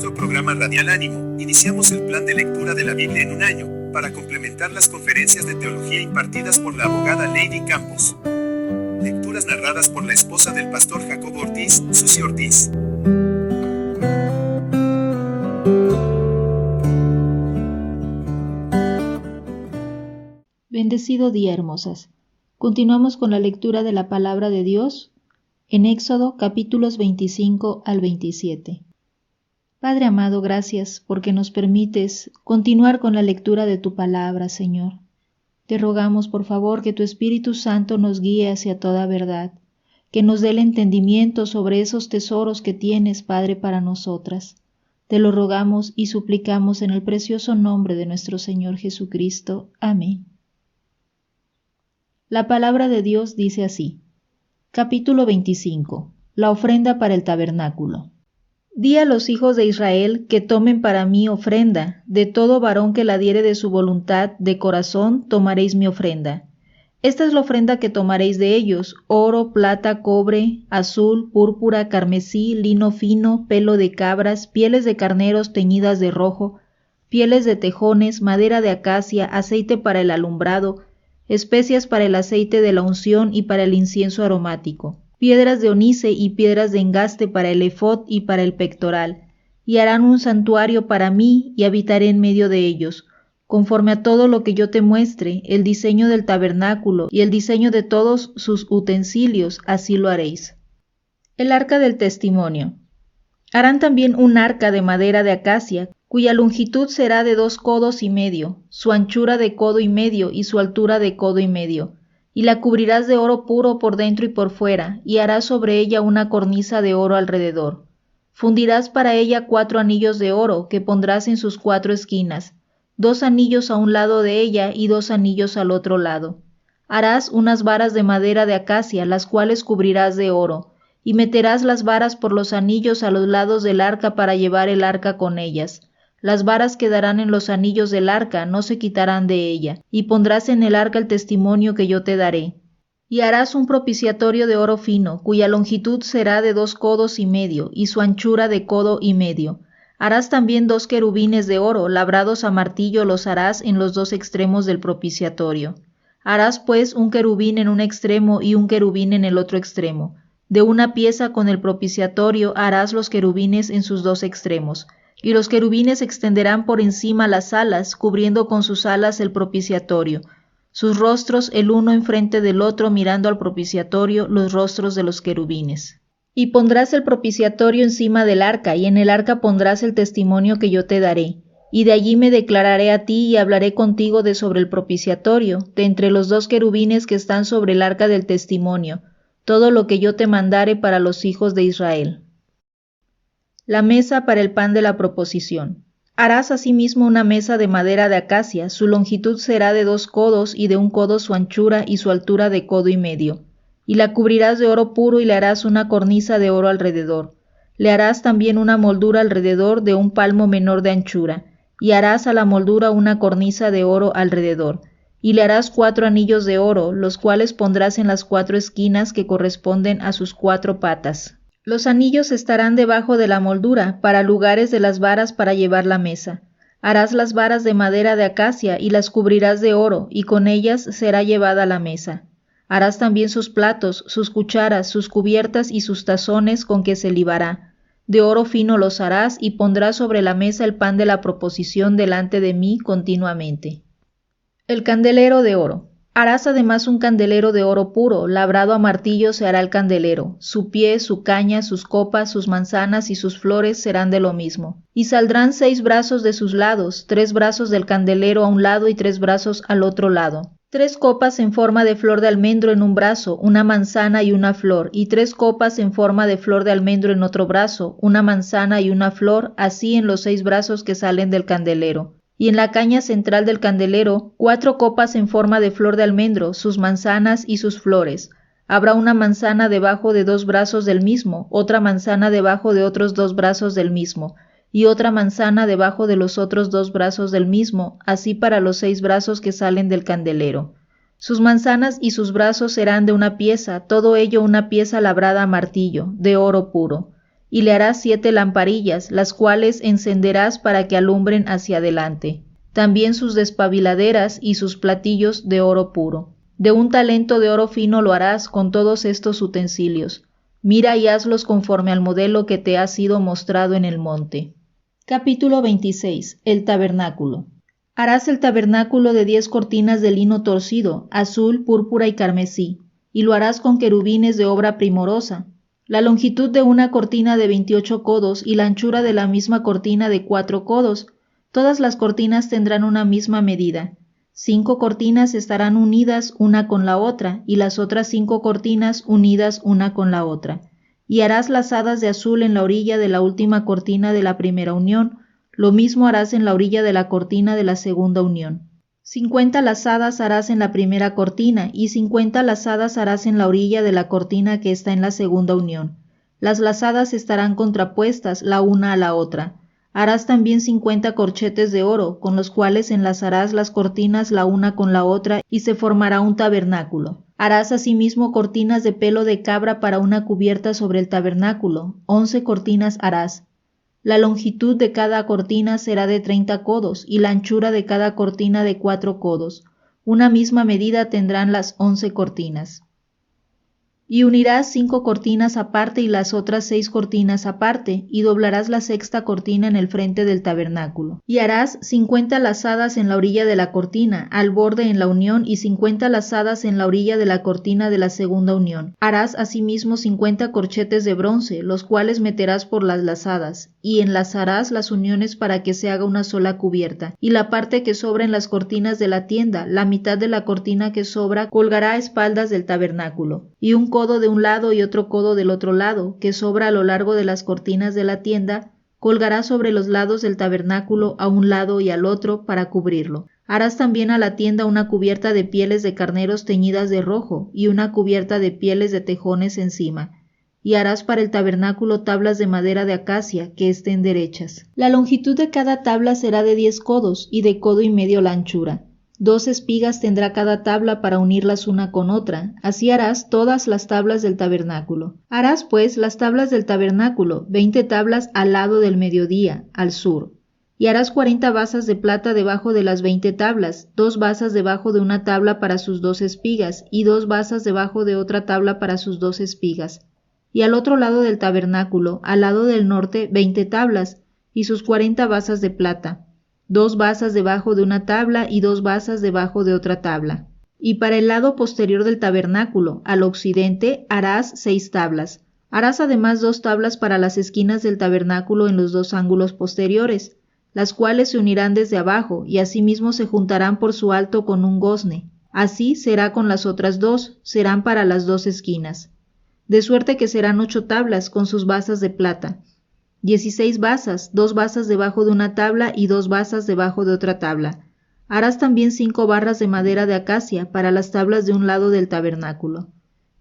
nuestro programa radial Ánimo, iniciamos el plan de lectura de la Biblia en un año, para complementar las conferencias de teología impartidas por la abogada Lady Campos. Lecturas narradas por la esposa del pastor Jacobo Ortiz, Susi Ortiz. Bendecido día, hermosas. Continuamos con la lectura de la palabra de Dios en Éxodo capítulos 25 al 27. Padre amado, gracias porque nos permites continuar con la lectura de tu palabra, Señor. Te rogamos, por favor, que tu Espíritu Santo nos guíe hacia toda verdad, que nos dé el entendimiento sobre esos tesoros que tienes, Padre, para nosotras. Te lo rogamos y suplicamos en el precioso nombre de nuestro Señor Jesucristo. Amén. La palabra de Dios dice así. Capítulo 25. La ofrenda para el tabernáculo. Di a los hijos de Israel que tomen para mí ofrenda, de todo varón que la diere de su voluntad, de corazón, tomaréis mi ofrenda. Esta es la ofrenda que tomaréis de ellos: oro, plata, cobre, azul, púrpura, carmesí, lino fino, pelo de cabras, pieles de carneros teñidas de rojo, pieles de tejones, madera de acacia, aceite para el alumbrado, especias para el aceite de la unción y para el incienso aromático, piedras de onice y piedras de engaste para el efod y para el pectoral, y harán un santuario para mí y habitaré en medio de ellos, conforme a todo lo que yo te muestre, el diseño del tabernáculo y el diseño de todos sus utensilios, así lo haréis. El arca del testimonio. Harán también un arca de madera de acacia, cuya longitud será de 2 codos y medio, su anchura de codo y medio y su altura de codo y medio. Y la cubrirás de oro puro por dentro y por fuera, y harás sobre ella una cornisa de oro alrededor. Fundirás para ella 4 anillos de oro, que pondrás en sus 4 esquinas, 2 anillos a un lado de ella y 2 anillos al otro lado. Harás unas varas de madera de acacia, las cuales cubrirás de oro, y meterás las varas por los anillos a los lados del arca para llevar el arca con ellas. Las varas quedarán en los anillos del arca, no se quitarán de ella, y pondrás en el arca el testimonio que yo te daré. Y harás un propiciatorio de oro fino, cuya longitud será de 2 codos y medio, y su anchura de codo y medio. Harás también 2 querubines de oro, labrados a martillo los harás en los 2 extremos del propiciatorio. Harás pues un querubín en un extremo y un querubín en el otro extremo. De una pieza con el propiciatorio harás los querubines en sus 2 extremos. Y los querubines extenderán por encima las alas, cubriendo con sus alas el propiciatorio. Sus rostros el uno enfrente del otro, mirando al propiciatorio, los rostros de los querubines. Y pondrás el propiciatorio encima del arca, y en el arca pondrás el testimonio que yo te daré. Y de allí me declararé a ti y hablaré contigo de sobre el propiciatorio, de entre los 2 querubines que están sobre el arca del testimonio, todo lo que yo te mandare para los hijos de Israel. La mesa para el pan de la proposición. Harás asimismo una mesa de madera de acacia, su longitud será de 2 codos y de 1 codo su anchura y su altura de codo y medio. Y la cubrirás de oro puro y le harás una cornisa de oro alrededor. Le harás también una moldura alrededor de 1 palmo menor de anchura, y harás a la moldura una cornisa de oro alrededor. Y le harás 4 anillos de oro, los cuales pondrás en las 4 esquinas que corresponden a sus 4 patas. Los anillos estarán debajo de la moldura, para lugares de las varas para llevar la mesa. Harás las varas de madera de acacia y las cubrirás de oro, y con ellas será llevada la mesa. Harás también sus platos, sus cucharas, sus cubiertas y sus tazones con que se libará. De oro fino los harás y pondrás sobre la mesa el pan de la proposición delante de mí continuamente. El candelero de oro. Harás además un candelero de oro puro, labrado a martillo se hará el candelero, su pie, su caña, sus copas, sus manzanas y sus flores serán de lo mismo. Y saldrán 6 brazos de sus lados, 3 brazos del candelero a un lado y 3 brazos al otro lado. 3 copas en forma de flor de almendro en un brazo, una manzana y una flor, y 3 copas en forma de flor de almendro en otro brazo, una manzana y una flor, así en los 6 brazos que salen del candelero. Y en la caña central del candelero, 4 copas en forma de flor de almendro, sus manzanas y sus flores. Habrá una manzana debajo de 2 brazos del mismo, otra manzana debajo de otros 2 brazos del mismo, y otra manzana debajo de los otros 2 brazos del mismo, así para los 6 brazos que salen del candelero. Sus manzanas y sus brazos serán de una pieza, todo ello una pieza labrada a martillo, de oro puro. y le harás 7 lamparillas, las cuales encenderás para que alumbren hacia adelante. También sus despabiladeras y sus platillos de oro puro. De un talento de oro fino lo harás con todos estos utensilios. Mira y hazlos conforme al modelo que te ha sido mostrado en el monte. Capítulo 26. El tabernáculo. Harás el tabernáculo de 10 cortinas de lino torcido, azul, púrpura y carmesí, y lo harás con querubines de obra primorosa. La longitud de una cortina de 28 codos y la anchura de la misma cortina de 4 codos. Todas las cortinas tendrán una misma medida. 5 cortinas estarán unidas una con la otra, y las otras 5 cortinas unidas una con la otra. Y harás lazadas de azul en la orilla de la última cortina de la primera unión. Lo mismo harás en la orilla de la cortina de la segunda unión. 50 lazadas harás en la primera cortina, y 50 lazadas harás en la orilla de la cortina que está en la segunda unión. Las lazadas estarán contrapuestas la una a la otra. Harás también 50 corchetes de oro, con los cuales enlazarás las cortinas la una con la otra, y se formará un tabernáculo. Harás asimismo cortinas de pelo de cabra para una cubierta sobre el tabernáculo. 11 cortinas harás. La longitud de cada cortina será de 30 codos, y la anchura de cada cortina de 4 codos. Una misma medida tendrán las 11 cortinas. Y unirás 5 cortinas aparte y las otras 6 cortinas aparte, y doblarás la sexta cortina en el frente del tabernáculo. Y harás 50 lazadas en la orilla de la cortina, al borde en la unión, y 50 lazadas en la orilla de la cortina de la segunda unión. Harás asimismo 50 corchetes de bronce, los cuales meterás por las lazadas, y enlazarás las uniones para que se haga una sola cubierta. Y la parte que sobra en las cortinas de la tienda, la mitad de la cortina que sobra, colgará a espaldas del tabernáculo. Y un codo de un lado y otro codo del otro lado, que sobra a lo largo de las cortinas de la tienda, colgará sobre los lados del tabernáculo a un lado y al otro para cubrirlo. Harás también a la tienda una cubierta de pieles de carneros teñidas de rojo y una cubierta de pieles de tejones encima. Y harás para el tabernáculo tablas de madera de acacia que estén derechas. La longitud de cada tabla será de 10 codos y de codo y medio la anchura. 2 espigas tendrá cada tabla para unirlas una con otra. Así harás todas las tablas del tabernáculo. Harás pues las tablas del tabernáculo, 20 tablas al lado del mediodía, al sur. Y harás 40 basas de plata debajo de las 20 tablas, 2 basas debajo de una tabla para sus 2 espigas, y 2 basas debajo de otra tabla para sus 2 espigas. Y al otro lado del tabernáculo, al lado del norte, 20 tablas, y sus 40 basas de plata. 2 basas debajo de una tabla y 2 basas debajo de otra tabla. Y para el lado posterior del tabernáculo, al occidente, harás 6 tablas. Harás además 2 tablas para las esquinas del tabernáculo en los 2 ángulos posteriores, las cuales se unirán desde abajo y asimismo se juntarán por su alto con un gozne. Así será con las otras 2, serán para las 2 esquinas. De suerte que serán 8 tablas con sus basas de plata. 16 basas, 2 basas debajo de una tabla y 2 basas debajo de otra tabla. Harás también 5 barras de madera de acacia para las tablas de un lado del tabernáculo,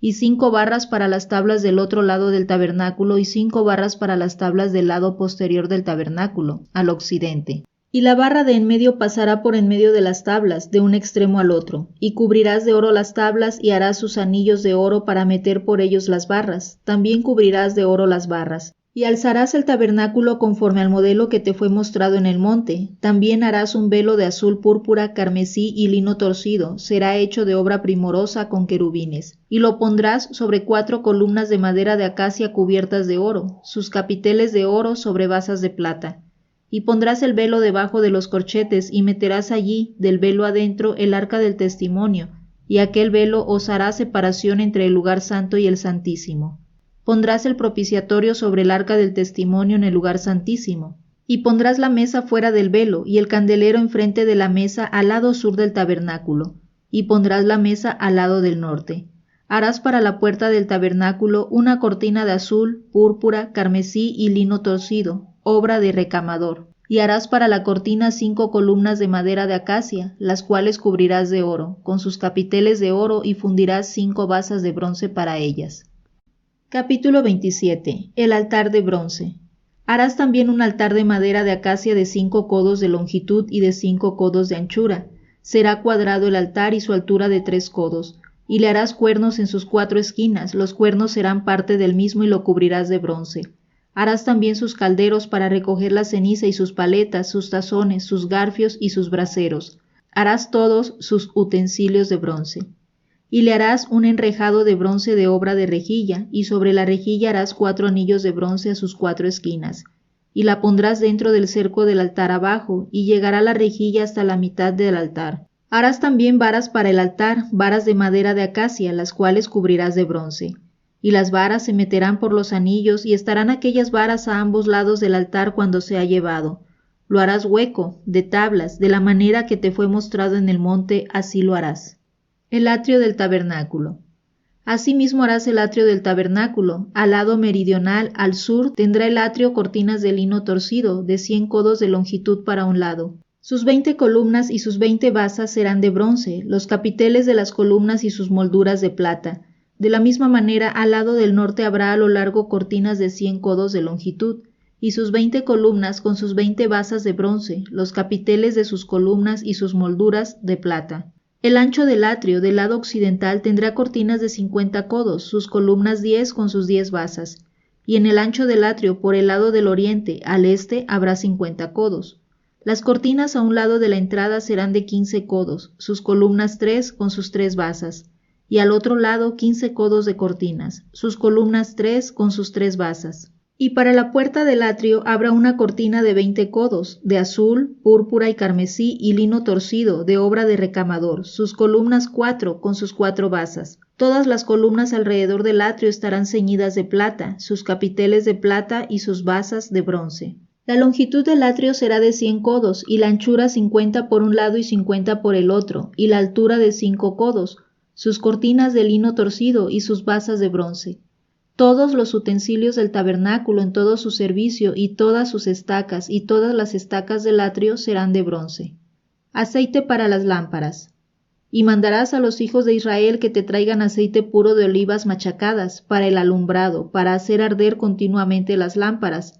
y 5 barras para las tablas del otro lado del tabernáculo, y 5 barras para las tablas del lado posterior del tabernáculo, al occidente. Y la barra de en medio pasará por en medio de las tablas, de un extremo al otro, y cubrirás de oro las tablas, y harás sus anillos de oro para meter por ellos las barras. También cubrirás de oro las barras. Y alzarás el tabernáculo conforme al modelo que te fue mostrado en el monte. También harás un velo de azul púrpura, carmesí y lino torcido. Será hecho de obra primorosa con querubines. Y lo pondrás sobre 4 columnas de madera de acacia cubiertas de oro, sus capiteles de oro sobre basas de plata. Y pondrás el velo debajo de los corchetes, y meterás allí, del velo adentro, el arca del testimonio, y aquel velo os hará separación entre el lugar santo y el santísimo. Pondrás el propiciatorio sobre el arca del testimonio en el lugar santísimo, y pondrás la mesa fuera del velo, y el candelero enfrente de la mesa al lado sur del tabernáculo, y pondrás la mesa al lado del norte. Harás para la puerta del tabernáculo una cortina de azul, púrpura, carmesí y lino torcido, obra de recamador. Y harás para la cortina 5 columnas de madera de acacia, las cuales cubrirás de oro, con sus capiteles de oro, y fundirás 5 basas de bronce para ellas. Capítulo 27. El altar de bronce. Harás también un altar de madera de acacia de 5 codos de longitud y de 5 codos de anchura. Será cuadrado el altar y su altura de 3 codos. Y le harás cuernos en sus 4 esquinas, los cuernos serán parte del mismo y lo cubrirás de bronce. Harás también sus calderos para recoger la ceniza y sus paletas, sus tazones, sus garfios y sus braseros. Harás todos sus utensilios de bronce. Y le harás un enrejado de bronce de obra de rejilla, y sobre la rejilla harás 4 anillos de bronce a sus 4 esquinas. Y la pondrás dentro del cerco del altar abajo, y llegará la rejilla hasta la mitad del altar. Harás también varas para el altar, varas de madera de acacia, las cuales cubrirás de bronce. Y las varas se meterán por los anillos, y estarán aquellas varas a ambos lados del altar cuando sea llevado. Lo harás hueco, de tablas, de la manera que te fue mostrado en el monte, así lo harás. El atrio del tabernáculo. Asimismo harás el atrio del tabernáculo. Al lado meridional, al sur, tendrá el atrio cortinas de lino torcido, de 100 codos de longitud para un lado. Sus 20 columnas y sus 20 basas serán de bronce, los capiteles de las columnas y sus molduras de plata. De la misma manera, al lado del norte habrá a lo largo cortinas de 100 codos de longitud, y sus 20 columnas con sus 20 basas de bronce, los capiteles de sus columnas y sus molduras de plata. El ancho del atrio del lado occidental tendrá cortinas de 50 codos, sus columnas 10 con sus 10 basas, y en el ancho del atrio por el lado del oriente al este habrá 50 codos. Las cortinas a un lado de la entrada serán de 15 codos, sus columnas 3 con sus 3 basas, y al otro lado 15 codos de cortinas, sus columnas 3 con sus 3 basas. Y para la puerta del atrio habrá una cortina de 20 codos, de azul, púrpura y carmesí y lino torcido, de obra de recamador, sus columnas 4 con sus 4 basas. Todas las columnas alrededor del atrio estarán ceñidas de plata, sus capiteles de plata y sus basas de bronce. La longitud del atrio será de 100 codos, y la anchura 50 por un lado y 50 por el otro, y la altura de 5 codos, sus cortinas de lino torcido y sus basas de bronce. Todos los utensilios del tabernáculo en todo su servicio y todas sus estacas y todas las estacas del atrio serán de bronce. Aceite para las lámparas. Y mandarás a los hijos de Israel que te traigan aceite puro de olivas machacadas para el alumbrado, para hacer arder continuamente las lámparas.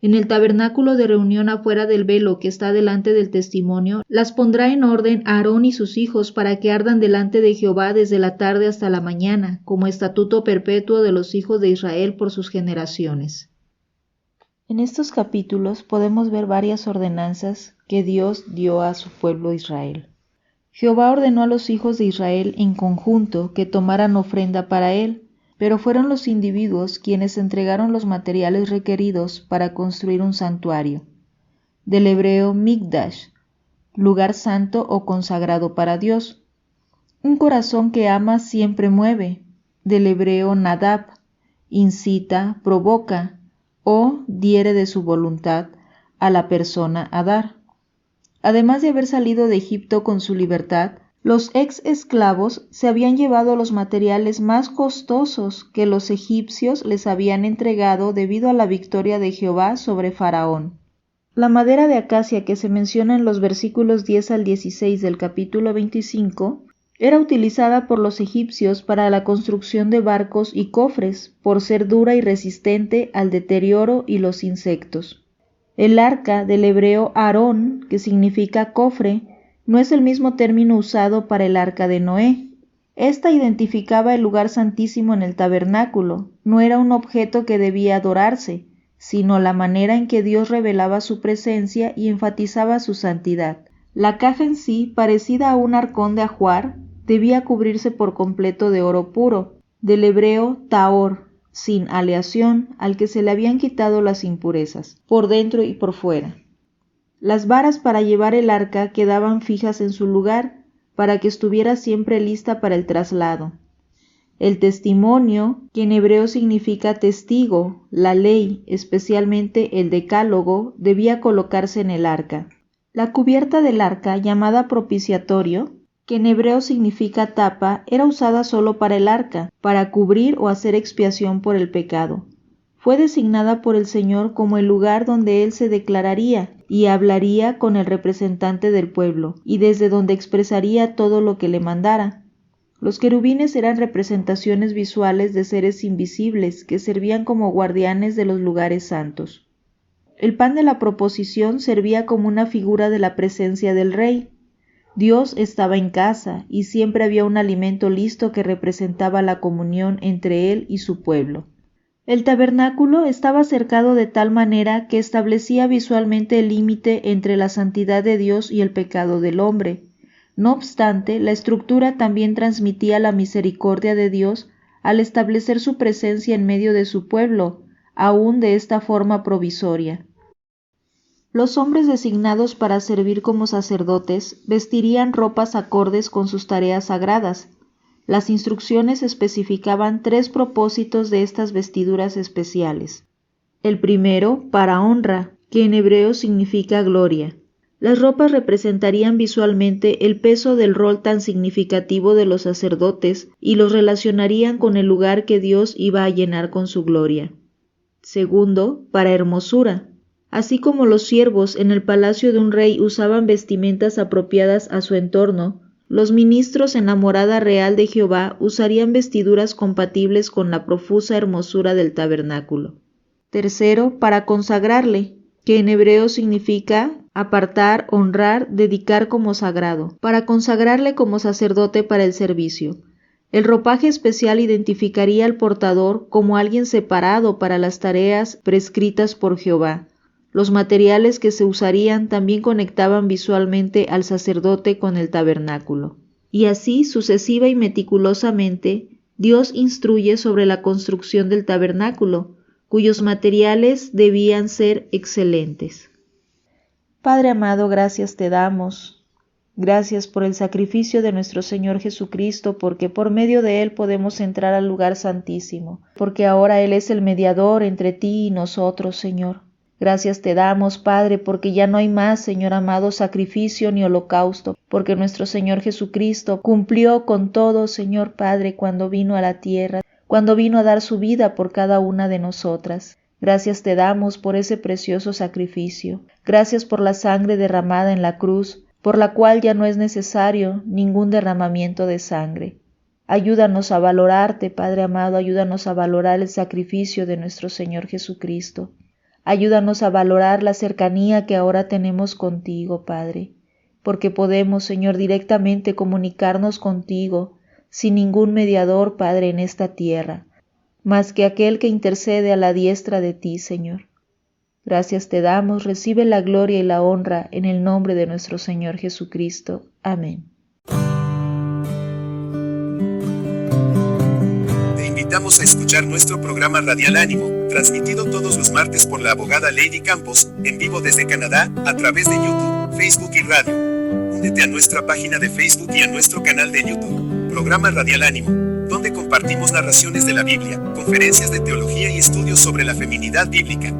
En el tabernáculo de reunión afuera del velo que está delante del testimonio, las pondrá en orden Aarón y sus hijos para que ardan delante de Jehová desde la tarde hasta la mañana, como estatuto perpetuo de los hijos de Israel por sus generaciones. En estos capítulos podemos ver varias ordenanzas que Dios dio a su pueblo Israel. Jehová ordenó a los hijos de Israel en conjunto que tomaran ofrenda para él, pero fueron los individuos quienes entregaron los materiales requeridos para construir un santuario. Del hebreo Mikdash, lugar santo o consagrado para Dios. Un corazón que ama siempre mueve. Del hebreo Nadab, incita, provoca o diere de su voluntad a la persona a dar. Además de haber salido de Egipto con su libertad, los ex esclavos se habían llevado los materiales más costosos que los egipcios les habían entregado debido a la victoria de Jehová sobre Faraón. La madera de acacia que se menciona en los versículos 10 al 16 del capítulo 25 era utilizada por los egipcios para la construcción de barcos y cofres, por ser dura y resistente al deterioro y los insectos. El arca, del hebreo Aarón, que significa cofre, no es el mismo término usado para el arca de Noé. Esta identificaba el lugar santísimo en el tabernáculo, no era un objeto que debía adorarse, sino la manera en que Dios revelaba su presencia y enfatizaba su santidad. La caja en sí, parecida a un arcón de ajuar, debía cubrirse por completo de oro puro, del hebreo taor, sin aleación, al que se le habían quitado las impurezas, por dentro y por fuera. Las varas para llevar el arca quedaban fijas en su lugar, para que estuviera siempre lista para el traslado. El testimonio, que en hebreo significa testigo, la ley, especialmente el decálogo, debía colocarse en el arca. La cubierta del arca, llamada propiciatorio, que en hebreo significa tapa, era usada solo para el arca, para cubrir o hacer expiación por el pecado. Fue designada por el Señor como el lugar donde Él se declararía y hablaría con el representante del pueblo, y desde donde expresaría todo lo que le mandara. Los querubines eran representaciones visuales de seres invisibles que servían como guardianes de los lugares santos. El pan de la proposición servía como una figura de la presencia del rey. Dios estaba en casa y siempre había un alimento listo que representaba la comunión entre Él y su pueblo. El tabernáculo estaba cercado de tal manera que establecía visualmente el límite entre la santidad de Dios y el pecado del hombre. No obstante, la estructura también transmitía la misericordia de Dios al establecer su presencia en medio de su pueblo, aún de esta forma provisoria. Los hombres designados para servir como sacerdotes vestirían ropas acordes con sus tareas sagradas. Las instrucciones especificaban 3 propósitos de estas vestiduras especiales. El primero, para honra, que en hebreo significa gloria. Las ropas representarían visualmente el peso del rol tan significativo de los sacerdotes y los relacionarían con el lugar que Dios iba a llenar con su gloria. Segundo, para hermosura. Así como los siervos en el palacio de un rey usaban vestimentas apropiadas a su entorno, los ministros en la morada real de Jehová usarían vestiduras compatibles con la profusa hermosura del tabernáculo. Tercero, para consagrarle, que en hebreo significa apartar, honrar, dedicar como sagrado, para consagrarle como sacerdote para el servicio. El ropaje especial identificaría al portador como alguien separado para las tareas prescritas por Jehová. Los materiales que se usarían también conectaban visualmente al sacerdote con el tabernáculo. Y así, sucesiva y meticulosamente, Dios instruye sobre la construcción del tabernáculo, cuyos materiales debían ser excelentes. Padre amado, gracias te damos. Gracias por el sacrificio de nuestro Señor Jesucristo, porque por medio de Él podemos entrar al lugar santísimo, porque ahora Él es el mediador entre ti y nosotros, Señor. Gracias te damos, Padre, porque ya no hay más, Señor amado, sacrificio ni holocausto, porque nuestro Señor Jesucristo cumplió con todo, Señor Padre, cuando vino a la tierra, cuando vino a dar su vida por cada una de nosotras. Gracias te damos por ese precioso sacrificio. Gracias por la sangre derramada en la cruz, por la cual ya no es necesario ningún derramamiento de sangre. Ayúdanos a valorarte, Padre amado, ayúdanos a valorar el sacrificio de nuestro Señor Jesucristo. Ayúdanos a valorar la cercanía que ahora tenemos contigo, Padre, porque podemos, Señor, directamente comunicarnos contigo sin ningún mediador, Padre, en esta tierra, más que aquel que intercede a la diestra de ti, Señor. Gracias te damos, recibe la gloria y la honra en el nombre de nuestro Señor Jesucristo. Amén. Te invitamos a escuchar nuestro programa Radial Ánimo, transmitido todos los martes por la abogada Lady Campos, en vivo desde Canadá, a través de YouTube, Facebook y radio. Únete a nuestra página de Facebook y a nuestro canal de YouTube, Programa Radial Ánimo, donde compartimos narraciones de la Biblia, conferencias de teología y estudios sobre la feminidad bíblica.